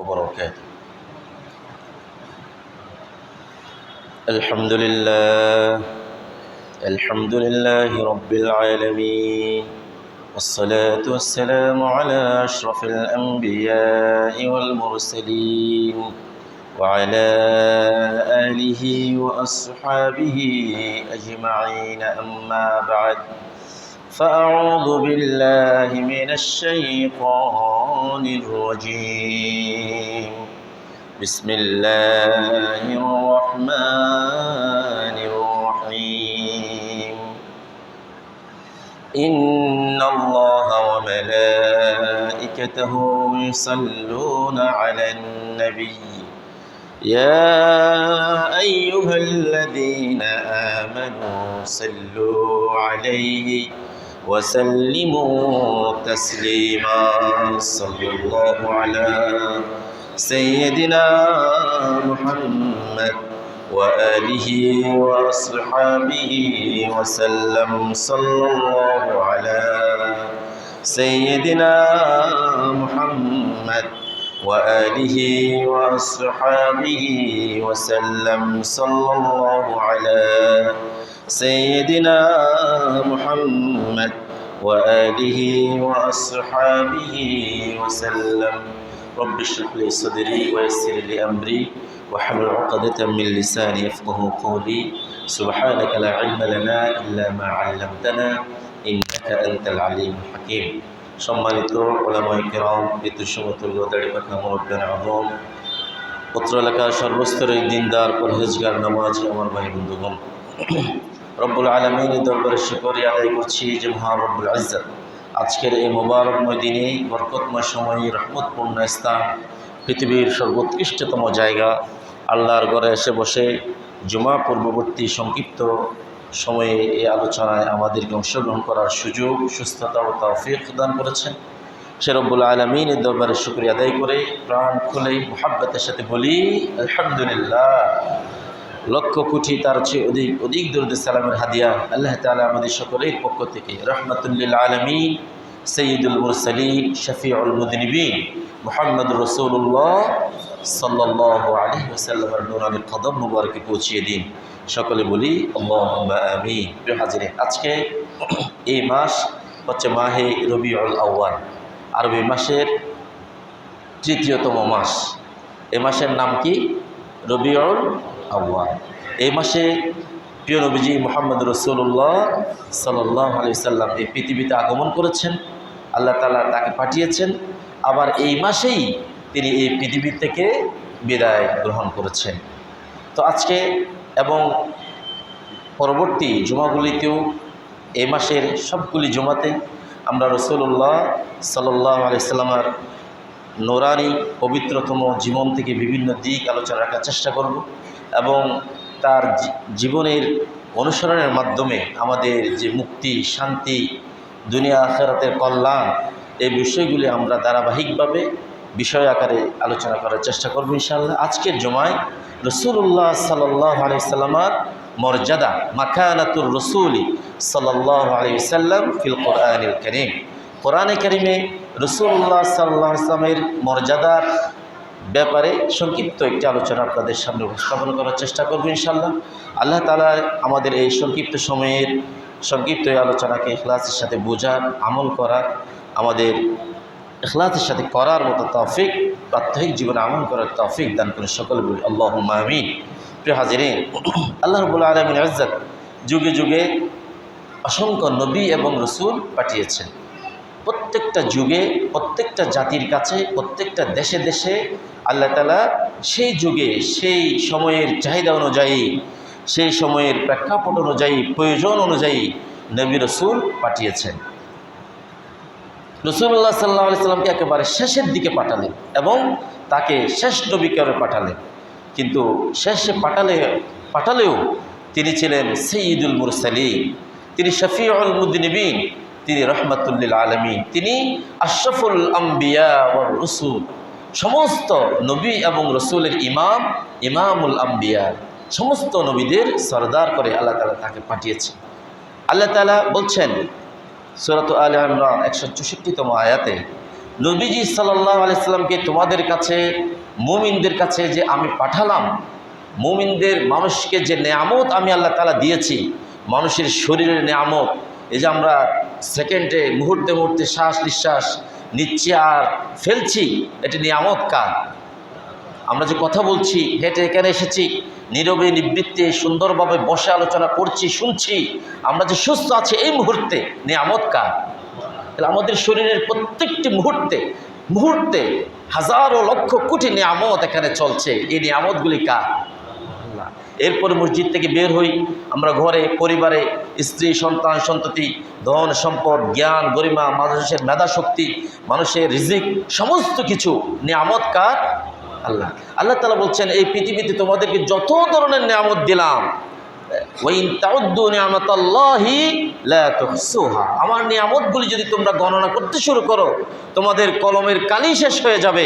وبركاته. الحمد لله رب العالمين، والصلاة والسلام على أشرف الأنبياء والمرسلين وعلى آله وأصحابه أجمعين، أما بعد، فأعوذ بالله من الشيطان الرجيم. بسم الله الرحمن الرحيم. إن الله وملائكته يصلون على النبي يا أيها الذين آمنوا صلوا عليه وسلموا تسليما. صلى الله على سيدنا محمد وآله وأصحابه وسلم. صلى الله على سيدنا محمد وآله وأصحابه وسلم. صلى الله على سيدنا محمد وآله وأصحابه وسلم. رب اشرح لي صدري ويسر لي أمري واحلل عقدة من لساني يفقهوا قولي. سبحانك لا علم لنا إلا ما علمتنا إنك أنت العليم الحكيم. সম্মানিত উলামায়ে কেরাম, বিদ্যুৎসমতুল্য দাড়িপাখা মুরব্বিয়ান আযম, পত্র এলাকার সর্বস্তরের দিনদার পরহেজগার নামাজি আমার ভাই বন্ধুগণ, রব্বুল আলামিনের দরবারে শুকরিয়া আদায় করছি যে মহান রব্বুল ইজ্জত আজকের এই মোবারকময় দিনে, বরকতময় সময়ে, রহমতপূর্ণ স্থান, পৃথিবীর সর্বোৎকৃষ্টতম জায়গা আল্লাহর ঘরে এসে বসে জুমা পূর্ববর্তী সংক্ষিপ্ত সময়ে এই আলোচনায় আমাদেরকে অংশগ্রহণ করার সুযোগ, সুস্থতা ও তৌফিক দান করেছেন। সে রব্বুল আলামিনের দরবারে শুকরিয়া আদায় করে প্রাণ খুলে মুহাব্বতের সাথে বলি আলহামদুলিল্লাহ। লক্ষ কোটি তার চেয়ে অধিক দরুদ সালামের হাদিয়া আল্লাহ তাআলা আমাদের সকলের পক্ষ থেকে রাহমাতুল লিল আলামিন, সাইয়্যিদুল মুরসালিন, শফিউল মুযনিবিন মুহাম্মদুর রাসূলুল্লাহ সাল্লাল্লাহু আলাইহি ওয়াসাল্লামের নূরানি কদম মুবারকে পৌঁছিয়ে দিন। সকলে বলি আল্লাহুম্মা আমিন। প্রিয় হাজিরিন, আজকে এই মাস হচ্ছে মাহে রবিউল আউয়াল, আরবি মাসের তৃতীয়তম মাস। এই মাসের নাম কি? রবিউল আউয়াল। এই মাসে প্রিয় নবীজি মুহাম্মদ রাসূলুল্লাহ সাল্লাল্লাহু আলাইহি ওয়াসাল্লাম এই পৃথিবীতে আগমন করেছেন। আল্লাহ তাআলা তাকে পাঠিয়েছেন, আবার এই মাসেই তিনি এই পৃথিবী থেকে বিদায় গ্রহণ করেছেন। তো আজকে এবং পরবর্তী জুমাগুলিতেও এই মাসের সবগুলি জুমাতে আমরা রাসূলুল্লাহ সাল্লাল্লাহু আলাইহি ওয়াসাল্লামের নূরানি পবিত্রতম জীবন থেকে বিভিন্ন দিক আলোচনা রাখার চেষ্টা করব এবং তার জীবনের অনুসরণের মাধ্যমে আমাদের যে মুক্তি, শান্তি, দুনিয়া আখিরাতের কল্যাণ, এই বিষয়গুলি আমরা ধারাবাহিকভাবে বিষয় আকারে আলোচনা করার চেষ্টা করব ইনশাআল্লাহ। আজকের জুমায় রাসূলুল্লাহ সাল্লাল্লাহু আলাইহি ওয়াসাল্লামের মর্যাদা, মাকানাতুর রাসূলি সাল্লাল্লাহু আলাইহি ওয়াসাল্লাম ফিল কোরআনিল কারীম। কোরআনে কারীমে রাসূলুল্লাহ সাল্লাল্লাহু আলাইহি ওয়াসাল্লামের মর্যাদার ব্যাপারে সংক্ষিপ্ত একটি আলোচনা আপনাদের সামনে উপস্থাপন করার চেষ্টা করব ইনশাআল্লাহ। আল্লাহ তাআলা আমাদের এই সংক্ষিপ্ত সময়ের সংক্ষিপ্ত এই আলোচনাকে ইখলাসের সাথে বোঝার, আমল করার, আমাদের ইখলাসের সাথে করার মতো তৌফিক, প্রাত্যহিক জীবনে আমল করার তৌফিক দান করে সকলে বলি আল্লাহুম্মা আমিন। প্রিয় হাজিরিন, আল্লাহ রাব্বুল আলামিনের ইজ্জত যুগে যুগে অসংখ্য নবী এবং রাসূল পাঠিয়েছেন। প্রত্যেকটা যুগে, প্রত্যেকটা জাতির কাছে, প্রত্যেকটা দেশে দেশে আল্লাহ তাআলা সেই যুগে, সেই সময়ের চাহিদা অনুযায়ী, সেই সময়ের প্রেক্ষাপট অনুযায়ী, প্রয়োজন অনুযায়ী নবী রাসূল পাঠিয়েছেন। রাসূলুল্লাহ সাল্লাল্লাহু আলাইহি ওয়াসাল্লামকে একেবারে শেষের দিকে পাঠালেন এবং তাকে শেষ নবী করে পাঠালেন। কিন্তু শেষে পাঠালেও তিনি ছিলেন সাইয়্যিদুল মুরসালিন, তিনি শফিউল মুযনিবিন, তিনি রহমাতুল লিল আলামিন, তিনি আশরাফুল আম্বিয়া ওয়ার রাসূল, সমস্ত নবী এবং রসুলের ইমাম, ইমামুল আম্বিয়া, সমস্ত নবীদের সরদার করে আল্লাহ তাআলা তাকে পাঠিয়েছে। আল্লাহ তাআলা বলছেন সূরা আলে ইমরান 164তম আয়াতে, নবীজি সাল্লাল্লাহু আলাইহি সাল্লামকে তোমাদের কাছে মুমিনদের কাছে যে আমি পাঠালাম, মুমিনদের মানুষকে যে নেয়ামত আমি আল্লাহ তাআলা দিয়েছি, মানুষের শরীরের নেয়ামত, এই যে আমরা সেকেন্ডে মুহূর্তে মুহূর্তে শ্বাস নিঃশ্বাস নিচ্ছি আর ফেলছি, এটি নিয়ামত কার? আমরা যে কথা বলছি, হেঁটে এখানে এসেছি, নীরবে নিবৃত্তে সুন্দরভাবে বসে আলোচনা করছি, শুনছি, আমরা যে সুস্থ আছি এই মুহূর্তে, নিয়ামত কার? তাহলে আমাদের শরীরের প্রত্যেকটি মুহূর্তে মুহূর্তে হাজারো লক্ষ কোটি নিয়ামত এখানে চলছে। এই নিয়ামতগুলি কার? আল্লাহ। এরপরে মসজিদ থেকে বের হই, আমরা ঘরে পরিবারে স্ত্রী সন্তান সন্ততি, ধন সম্পদ, জ্ঞান গরিমা, মানুষের মেধা শক্তি, মানুষের রিজিক, সমস্ত কিছু নিয়ামত কার? আল্লাহ। আল্লাহ তাআলা বলছেন এই পৃথিবীতে তোমাদেরকে যত ধরনের নিয়ামত দিলাম, ওয়াইন তাউদ্দু নিয়ামাতাল্লাহি লা তুহসুহা, আমার নিয়ামতগুলি যদি তোমরা গণনা করতে শুরু করো, তোমাদের কলমের কালি শেষ হয়ে যাবে,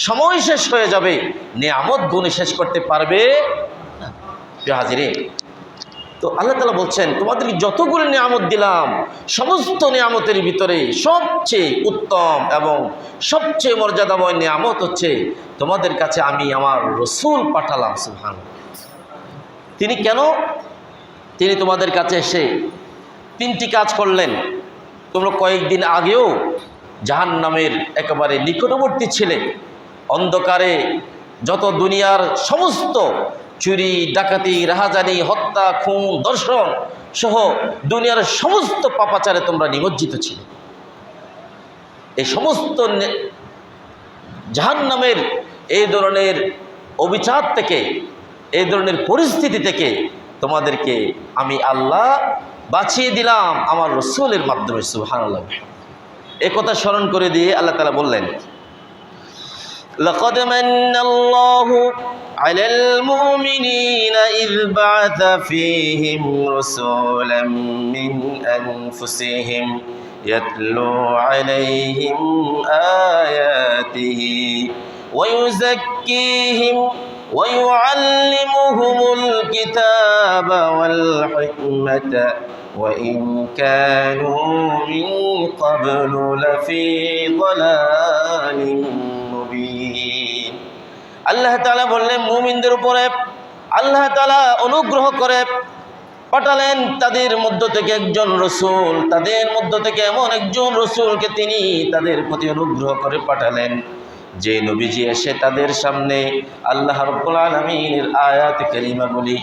সময় শেষ হয়ে যাবে, নিয়ামত গুণে শেষ করতে পারবে না। প্রিয় হাজিরিন, তো আল্লাহ তাআলা বলছেন তোমাদেরকে যতগুলো নিয়ামত দিলাম, সমস্ত নিয়ামতের ভিতরে সবচেয়ে উত্তম এবং সবচেয়ে মর্যাদাময় নিয়ামত হচ্ছে তোমাদের কাছে আমি আমার রসুল পাঠালাম। সুবহানাল্লাহ। তিনি কেন? তিনি তোমাদের কাছে এসে 3টি কাজ করলেন। তোমরা কয়েকদিন আগেও জাহান্নামের একেবারে নিকটবর্তী ছিলে, অন্ধকারে যত দুনিয়ার সমস্ত চুরি ডাকাতি রাহাজানি হত্যা খুন ধর্ষণ সহ দুনিয়ার সমস্ত পাপাচারে তোমরা নিমজ্জিত ছিলে। এই সমস্ত জাহান্নামের এই ধরনের অবিচার থেকে, এই ধরনের পরিস্থিতি থেকে তোমাদেরকে আমি আল্লাহ বাঁচিয়ে দিলাম আমার রসুলের মাধ্যমে। সুবহানাল্লাহ। এই কথা স্মরণ করে দিয়ে আল্লাহ তাআলা বললেন, লাকাদ মান্নাল্লাহু আলাল মুমিনিনা ইয বা'আথা ফীহিম রাসূলাম মিন আনফুসিহিম ইয়াতলু আলাইহিম আয়াতিহি ওয়া ইউযাক্কিহিম ويعلمهم الكتاب والحكمة وإن كانوا من قبل لفي ضلال مبين। আল্লাহ তাআলা বললেন মুমিনদের উপরে আল্লাহ তাআলা অনুগ্রহ করে পাঠালেন তাদের মধ্য থেকে একজন রসুল, তাদের মধ্য থেকে এমন একজন রসুলকে তিনি তাদের প্রতি অনুগ্রহ করে পাঠালেন, যে নবীজি এসে তাদের সামনে আল্লাহ রাব্বুল আলামিনের আয়াত কারিমাগুলি,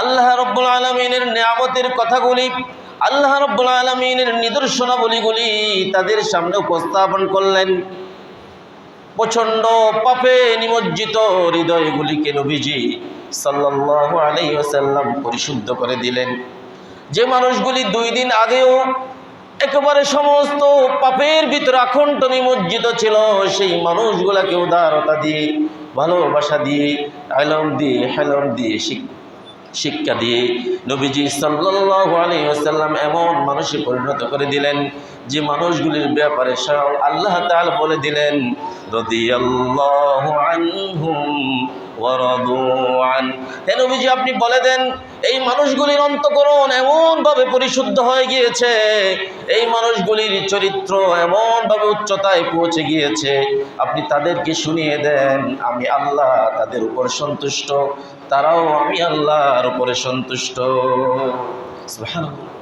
আল্লাহ রাব্বুল আলামিনের নিয়ামতের কথাগুলি, আল্লাহ রাব্বুল আলামিনের নিদর্শনাবলীগুলি তাদের সামনে উপস্থাপন করলেন। প্রচণ্ড পাপে নিমজ্জিত হৃদয়গুলিকে নবীজি সাল্লাল্লাহু আলাইহি ওয়াসাল্লাম পরিশুদ্ধ করে দিলেন। যে মানুষগুলি 2 দিন আগেও একেবারে সমস্ত পাপের ভিতরে আকণ্ঠ নিমজ্জিত ছিল, সেই মানুষগুলাকে উদারতা দিয়ে, ভালোবাসা দিয়ে, ইলম দিয়ে, হেলম দিয়ে, শিক্ষা দিয়ে নবীজি সাল্লাল্লাহু আলাইহি ওয়াসাল্লাম এমন মানুষে পরিণত করে দিলেন যে মানুষগুলির ব্যাপারে স্বয়ং আল্লাহ তাআলা বলে দিলেন, রাদিয়াল্লাহু আনহুম ওয়া রাদু আন। হে নবীজি আপনি বলে দেন এই মানুষগুলির অন্তঃকরণ এমনভাবে পরিশুদ্ধ হয়ে গিয়েছে, এই মানুষগুলির চরিত্র এমনভাবে উচ্চতায় পৌঁছে গিয়েছে, আপনি তাদেরকে শুনিয়ে দেন আমি আল্লাহ তাদের উপর সন্তুষ্ট, তারাও আমি আল্লাহর উপরে সন্তুষ্ট। সুবহানাল্লাহ।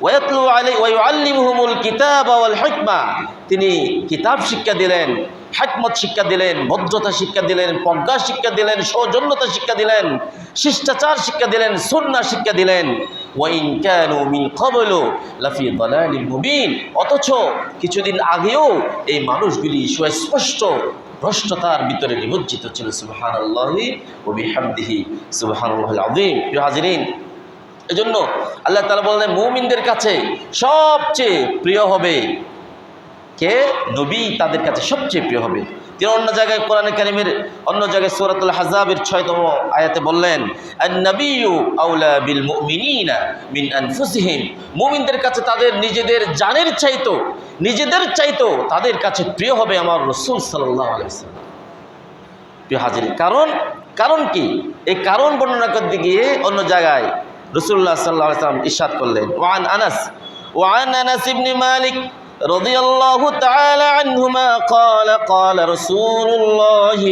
ওয়ায়াতলু আলাইহি ওয়া ইউআল্লিমুহুমুল কিতাবা ওয়াল হিকমা, তিনি কিতাব শিক্ষা দিলেন, হিকমত শিক্ষা দিলেন, ভদ্রতা শিক্ষা দিলেন, প্রজ্ঞা শিক্ষা দিলেন, সৌজন্যতা শিক্ষা দিলেন, শিষ্টাচার শিক্ষা দিলেন, সুন্নাহ শিক্ষা দিলেন। ওয়া ইন কানু মিন ক্বাবলু লাফি দালালিন মুবিন, অথচ কিছুদিন আগেও এই মানুষগুলি সুস্পষ্ট ভ্রষ্টতার ভিতরে নিমজ্জিত ছিল। সুবহানাল্লাহি ওয়া বিহামদিহি সুবহানাল্লাহিল আযীম। প্রিয় হাজিরিন, এজন্য আল্লাহ তাআলা বললেন মুমিনদের কাছে সবচেয়ে প্রিয় হবে কে? নবী তাদের কাছে সবচেয়ে প্রিয় হবে। তিনি অন্য জায়গায় কোরআনে কারীমের অন্য জায়গায় সূরাতুল আহজাবের 6তম আয়াতে বললেন, আন-নাবিয়্যু আওলা বিল মুমিনিনা মিন আনফুসিহিম, মুমিনদের কাছে তাদের নিজেদের জানের চাইতো, নিজেদের চাইতো তাদের কাছে প্রিয় হবে আমার রাসূল সাল্লাল্লাহু আলাইহি ওয়াসাল্লাম। প্রিয় হাজির, কারণ কি? এই কারণ বর্ণনা করতে গিয়ে অন্য জায়গায় রাসূলুল্লাহ সাল্লাল্লাহু আলাইহি ওয়াসাল্লাম ইরশাদ করলেন, ওয়ান আনাস ইবনে মালিক রাদিয়াল্লাহু তাআলা আনহুমা قال قال رسول الله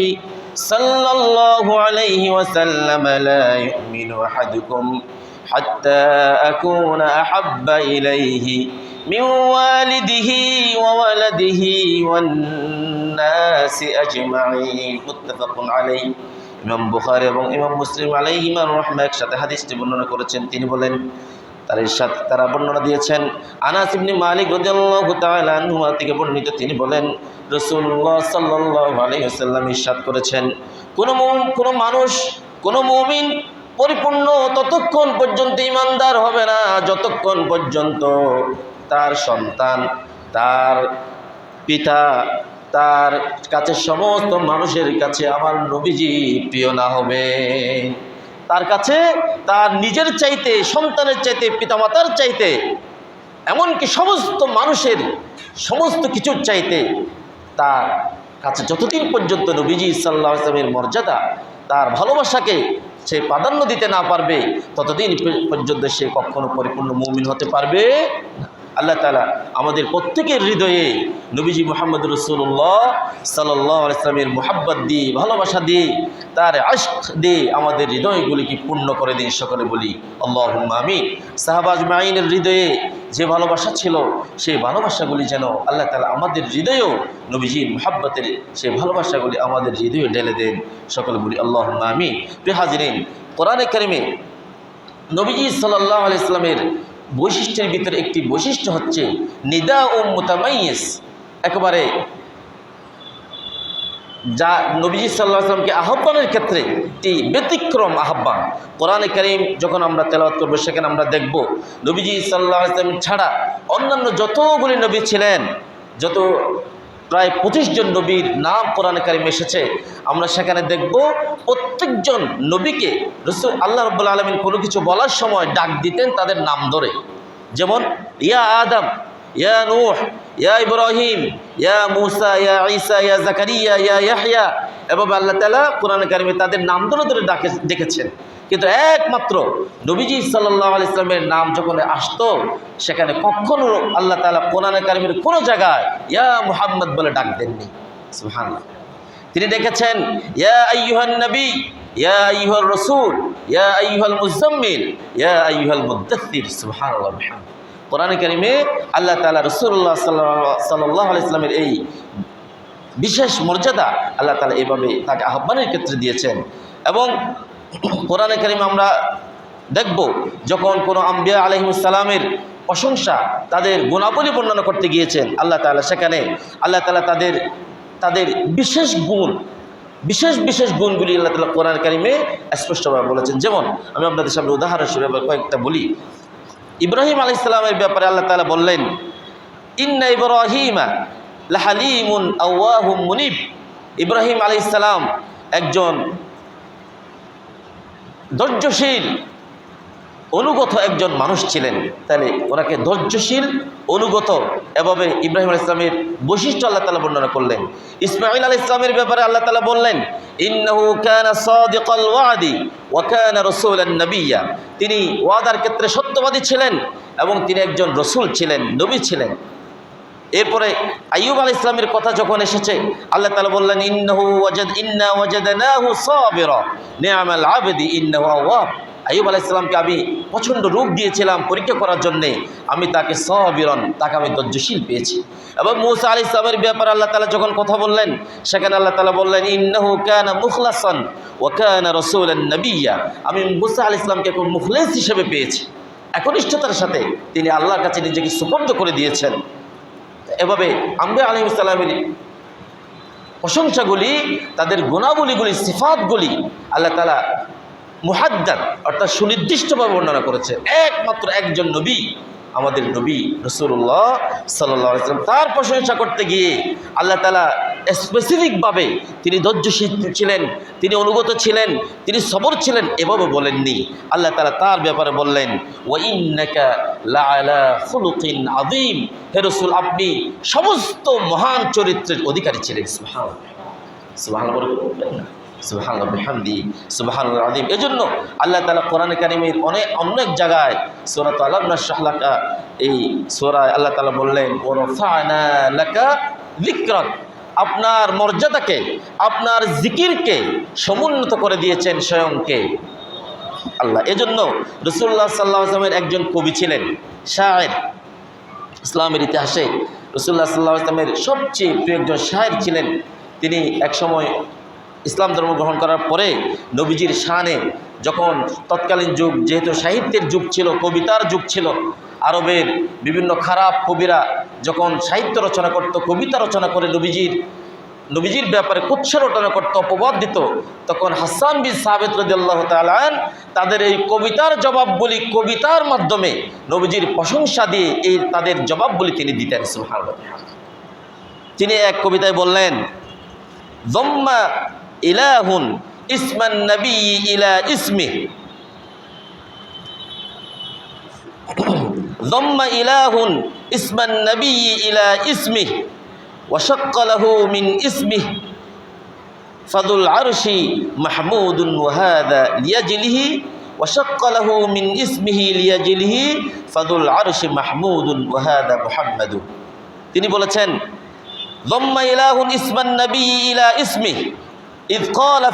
صلى الله عليه وسلم لا يؤمن أحدكم حتى أكون أحب إليه من والده وولده والناس أجمعين متفق عليه ইমাম বুখারী এবং ইমাম মুসলিম আলাইহিমার রাহমাহ একসাথে হাদিসটি বর্ণনা করেছেন। তিনি বলেন, তারা বর্ণনা দিয়েছেন আনাস ইবনে মালিক রাদিয়াল্লাহু তাআলা আনহু থেকে বর্ণিত, তিনি বলেন রাসূলুল্লাহ সাল্লাল্লাহু আলাইহি ওয়াসাল্লাম ইরশাদ করেছেন, কোন মানুষ কোন মুমিন পরিপূর্ণ ততক্ষণ পর্যন্ত ঈমানদার হবে না যতক্ষণ পর্যন্ত তার সন্তান, তার পিতা, তার কাছে সমস্ত মানুষের কাছে আমার নবীজি প্রিয় না হবে। তার কাছে তার নিজের চাইতে, সন্তানের চাইতে, পিতামাতার চাইতে, এমনকি সমস্ত মানুষের সমস্ত কিছুর চাইতে তার কাছে যতদিন পর্যন্ত নবীজি সাল্লাল্লাহু আলাইহি ওয়াসাল্লামের মর্যাদা, তার ভালোবাসাকে সে প্রাধান্য দিতে না পারবে, ততদিন পর্যন্ত সে কখনো পরিপূর্ণ মুমিন হতে পারবে না। আল্লাহ তাআলা আমাদের প্রত্যেকের হৃদয়ে নবীজি মুহাম্মদ রাসূলুল্লাহ সাল্লাল্লাহু আলাইহি ওয়াসাল্লামের মুহাব্বত দিয়ে, ভালোবাসা দিয়ে, তার আশক দিয়ে আমাদের হৃদয়গুলিকে পূর্ণ করে দিন। সকলে বলি আল্লাহুম্মা আমিন। সাহাবা আজমাইনের হৃদয়ে যে ভালোবাসা ছিল, সেই ভালোবাসাগুলি যেন আল্লাহ তাআলা আমাদের হৃদয়েও নবীজির মুহাব্বতের সেই ভালোবাসাগুলি আমাদের হৃদয়ে ঢেলে দেন। সকলে বলি আল্লাহুম্মা আমিন। প্রিয় হাজিরিন, কোরআনে কারিমে নবীজি সাল্লাল্লাহু আলাইহি ওয়াসাল্লামের বৈশিষ্ট্যের ভিতরে একটি বৈশিষ্ট্য হচ্ছে নিদা ও মুতামাইয়িজ, একেবারে যা নবীজি সাল্লাল্লাহু আলাইহি ওয়াসাল্লামকে আহ্বানের ক্ষেত্রে একটি ব্যতিক্রম আহ্বান। কোরআনে কারীম যখন আমরা তেলাওয়াত করব, সেখানে আমরা দেখব নবীজি সাল্লাল্লাহু আলাইহি ওয়াসাল্লাম ছাড়া অন্যান্য যতগুলি নবী ছিলেন, যত প্রায় 25 জন নবীর নাম কোরআনে কারীমে এসেছে, আমরা সেখানে দেখব প্রত্যেকজন নবীকে রাসূল আল্লাহ রাব্বুল আলামিন কোনো কিছু বলার সময় ডাক দিতেন তাদের নাম ধরে। যেমন ইয়া আদম, ইয়া নূহ, ইয়া ইব্রাহিম, ইয়া মূসা, ইয়া ঈসা, ইয়া জাকারিয়া, ইয়া ইয়াহইয়া, এভাবে আল্লাহ তাআলা কোরআনে কারীমে তাদের নাম ধরে ধরে ডেকেছেন। কিন্তু একমাত্র নবীজি সাল্লাল্লাহু আলাইহি ওয়াসাল্লামের নাম যখন আসতো, সেখানে কখনো আল্লাহ তাআলা কোরআনে কারীমের কোনো জায়গায় ইয়া মুহাম্মদ বলে ডাক দেননি। সুবহানাল্লাহ। তিনি ডেকেছেন ইয়া আইয়ুহান নবী, ইয়া আইয়ুহার রাসূল, ইয়া আইয়ুহাল মুজাম্মিল, ইয়া আইয়ুহাল মুদ্দাথির। সুবহানাল্লাহ। কোরআনে কারীমে আল্লাহ তাআলা রাসূলুল্লাহ সাল্লাল্লাহু আলাইহি ওয়াসাল্লামের এই বিশেষ মর্যাদা আল্লাহ তাআলা এভাবে তাকে আহ্বানের ক্ষেত্রে দিয়েছেন। এবং কোরআনে কারীমে আমরা দেখব যখন কোনো আম্বিয়া আলাইহিস সালামের প্রশংসা, তাদের গুণাবলী বর্ণনা করতে গিয়েছেন আল্লাহ তাআলা, সেখানে আল্লাহ তাআলা তাদের বিশেষ গুণগুলি আল্লাহ তাআলা কোরআন কারীমে স্পষ্টভাবে বলেছেন। যেমন আমি আপনাদের সামনে উদাহরণ হিসেবে কয়েকটা বলি। ইব্রাহিম আলাইহিস সালামের ব্যাপারে আল্লাহ তাআলা বললেন, ইন্না ইব্রাহিমা লাহালিমুন আওয়াহুম মুনিব। ইব্রাহিম আলাইহিস সালাম একজন ধৈর্যশীল, অনুগত একজন মানুষ ছিলেন। তাহলে ওনাকে ধৈর্যশীল, অনুগত, এভাবে ইব্রাহিম আলাইহিস সালামের বৈশিষ্ট্য আল্লাহ তাআলা বর্ণনা করলেন। ইসমাঈল আলাইহিস সালামের ব্যাপারে আল্লাহ তাআলা বললেন, ইন্নাহু কানা সাদিকাল ওয়াদি ওয়া কানা রাসূলান নাবিয়্যা। তিনি ওয়াদার ক্ষেত্রে সত্যবাদী ছিলেন এবং তিনি একজন রাসূল ছিলেন, নবী ছিলেন। এরপরে আইয়ুব আলাইহিস সালামের কথা যখন এসেছে, আল্লাহ তাআলা বললেন, ইন্না ওয়াজাদনাহু সাবিরা নি'মাল আবদি ইন্নাহু আওয়াব। আইয়ুব আলাইহিস সালামকে আমি প্রচণ্ড রোগ দিয়েছিলাম পরীক্ষা করার জন্যে, আমি তাকে সাবিরন, তাকে আমি ধৈর্যশীল পেয়েছি। এবং মূসা আলাইহিস সালামের ব্যাপারে আল্লাহ তাআলা যখন কথা বললেন, সেখানে আল্লাহ তাআলা বললেন, ইন্নাহু কানা মুখলাসান ওয়া কানা রাসূলান নাবিয়্যা। আমি মূসা আলাইহিস সালামকে খুব মুখলিস হিসেবে পেয়েছি, একনিষ্ঠতার সাথে তিনি আল্লাহর কাছে নিজেকে সুপর্দ করে দিয়েছেন। এভাবে আম্বিয়া আলাইহিস সালামের প্রশংসাগুলি, তাদের গুণাবলীগুলি, সিফাতগুলি আল্লাহ তাআলা মুহাদ্দাদ অর্থাৎ সুনির্দিষ্টভাবে বর্ণনা করেছে। একমাত্র একজন নবী, আমাদের নবী রাসূলুল্লাহ সাল্লাল্লাহু আলাইহি ওয়াসাল্লাম, তার প্রশংসা করতে গিয়ে আল্লাহ তাআলা স্পেসিফিকভাবে তিনি ধৈর্যশীল ছিলেন, তিনি অনুগত ছিলেন, তিনি সবর ছিলেন এভাবে বলেননি। আল্লাহ তাআলা তার ব্যাপারে বললেন, ওয়া ইন্নাকা লাআলা খুলুকিন আযীম। হে রাসূল, আপনি সমস্ত মহান চরিত্রের অধিকারী ছিলেন। সুবহানাল্লাহ, সুবহানাল্লাহ বলবেন না? সুবহানাল্লাহ বিহামদি সুবহানাল আযীম। এজন্য আল্লাহ তাআলা কোরআনে কারীমের অনেক জায়গায় সূরা আলাম নাশরাহ লাকা, এই সূরায় আল্লাহ তাআলা বললেন ওয়া রাফা'না লাকা যিকরাক, আপনার মর্যাদাকে, আপনার জিকিরকে সমুন্নত করে দিয়েছেন স্বয়ংকে আল্লাহ। এজন্য রাসূলুল্লাহ সাল্লাল্লাহু আলাইহি ওয়াসাল্লামের একজন কবি ছিলেন, শায়ের। ইসলামের ইতিহাসে রাসূলুল্লাহ সাল্লাল্লাহু আলাইহি ওয়াসাল্লামের সবচেয়ে প্রিয় একজন শায়ের ছিলেন। তিনি একসময় ইসলাম ধর্ম গ্রহণ করার পরে নবীজির শানে, যখন তৎকালীন যুগ যেহেতু সাহিত্যের যুগ ছিল, কবিতার যুগ ছিল, আরবের বিভিন্ন খারাপ কবিরা যখন সাহিত্য রচনা করত, কবিতা রচনা করে নবীজির ব্যাপারে কুৎস রচনা করত, অপবাদ দিত, তখন হাসান বিন সাবিত রাদিয়াল্লাহু তাআলা আনহু তাদের এই কবিতার জবাবগুলি কবিতার মাধ্যমে নবীজির প্রশংসা দিয়ে তাদের জবাবগুলি তিনি দিতেন। সুবহানাল্লাহ। তিনি এক কবিতায় বললেন, যম্মা ইলাহুন ইসমান নবী ইলা ইসমি, যম্মা ইলাহুন ইসমান নবী ইলা ইসমি ওয়া শাক্কা লাহু মিন ইসমি ফাদুল আরশি মাহমুদুন ওয়া হাদা লিয়াজলিহি ওয়া শাক্কা লাহু মিন ইসমিহি লিয়াজলিহি ফাদুল আরশি মাহমুদুন ওয়া হাদা মুহাম্মাদুন। তিনি বলেছেন, যম্মা ইলাহুন ইসমান নবী ইলা ইসমি ইয ক্বালা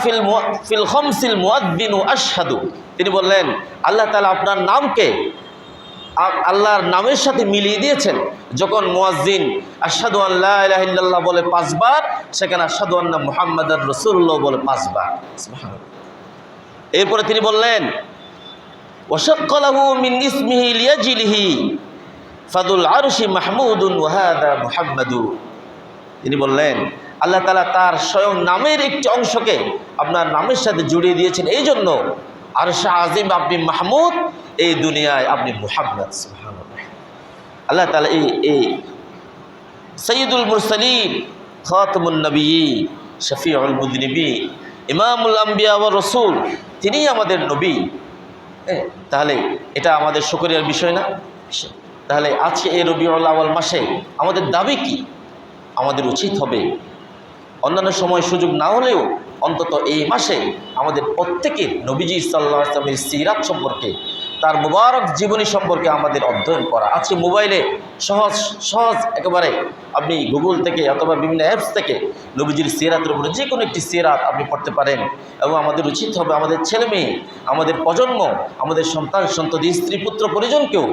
ফিল খামসিল মুয়াদ্দিনু আশহাদু। তিনি বললেন, আল্লাহ তাআলা আপনার নামকে আল্লাহর নামের সাথে মিলিয়ে দিয়েছেন। যখন মুয়াজ্জিন আশহাদু আল্লা ইলাহা ইল্লাল্লাহ বলে 5 বার, সেখানে আশহাদু আন্না মুহাম্মাদার রাসূলুল্লাহ বলে 5 বার। সুবহানাল্লাহ। এরপরে তিনি বললেন, ওয়া শাক্কা লাহু মিন ইসমিহি লিয়াজলিহি ফাদুল আরশি মাহমুদুন ওয়া হাদা মুহাম্মাদু। তিনি বললেন, আল্লাহ তাআলা তার স্বয়ং নামের একটি অংশকে আপনার নামের সাথে জুড়িয়ে দিয়েছেন, এই জন্য আরশে আজিম আপনি মাহমুদ, এই দুনিয়ায় আপনি মুহাম্মদ। সুবহানাল্লাহ। আল্লাহ তাআলা এই সাইয়্যিদুল মুরসালিন, খাতামুন নবিয়্যিন, শফিউল মুযনিবিন, ইমামুল আম্বিয়া ওয়া রাসূল, তিনিই আমাদের নবী। তাহলে এটা আমাদের শুকরিয়ার বিষয় না? তাহলে আজকে এই রবিউল আউয়াল মাসে আমাদের দাবি কি? আমাদের উচিত হবে অন্যান্য সময় সুযোগ না হলেও অন্তত এই মাসে আমাদের প্রত্যেকের নবীজি সাল্লাল্লাহু আলাইহি ওয়াসাল্লামের সিরাত সম্পর্কে, তার মুবারক জীবনী সম্পর্কে আমাদের অধ্যয়ন করা। আজকে মোবাইলে সহজ একেবারে আপনি গুগল থেকে অথবা বিভিন্ন অ্যাপস থেকে নবীজির সিরাতের উপরে যে কোনো একটি সিরাত আপনি পড়তে পারেন। এবং আমাদের উচিত হবে আমাদের ছেলে মেয়ে, আমাদের প্রজন্ম, আমাদের সন্তান সন্ততি, স্ত্রী পুত্র পরিজনকেও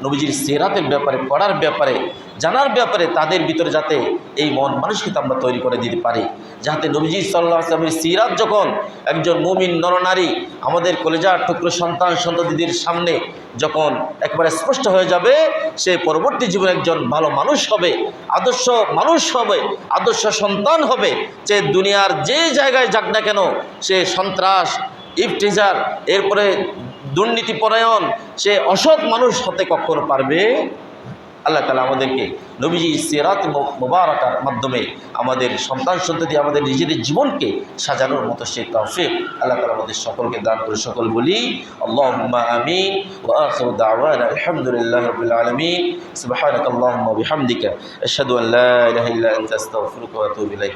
নবীজির সিরাতের ব্যাপারে, পড়ার ব্যাপারে, জানার ব্যাপারে তাদের ভিতরে যাতে এই মন মানসিকতা আমরা তৈরি করে দিতে পারি, যাতে নবীজি সাল্লাল্লাহু আলাইহি ওয়াসাল্লামের সিরাত যখন একজন মুমিন নরনারী আমাদের কলেজার টুকরো সন্তান সন্ততিদের সামনে যখন একবারে স্পষ্ট হয়ে যাবে, সে পরবর্তী জীবনে একজন ভালো মানুষ হবে, আদর্শ মানুষ হবে, আদর্শ সন্তান হবে। যে দুনিয়ার যে জায়গায় যাক না কেন, সে সন্ত্রাস, ইফতিজার, এরপরে দুর্নীতিপরায়ণ, সে অসৎ মানুষ হতে কখনো পারবে। আল্লাহ তাআলা আমাদেরকে নবীজি সিরাত মুবারাকার মাধ্যমে আমাদের সন্তান সন্ততি, আমাদের নিজেদের জীবনকে সাজানোর মতো সেই তৌফিক আল্লাহ তাআলা আমাদের সকলকে দান করে। সকল বলি আল্লাহুম্মা আমিন। ওয়া আখিরু দাওয়ানা আলহামদুলিল্লাহি রাব্বিল আলামিন। সুবহানাকাল্লাহুম্মা ওয়া বিহামদিকা আশহাদু আন লা ইলাহা ইল্লা আনতা আস্তাগফিরুকা ওয়া আতুবু ইলাইক।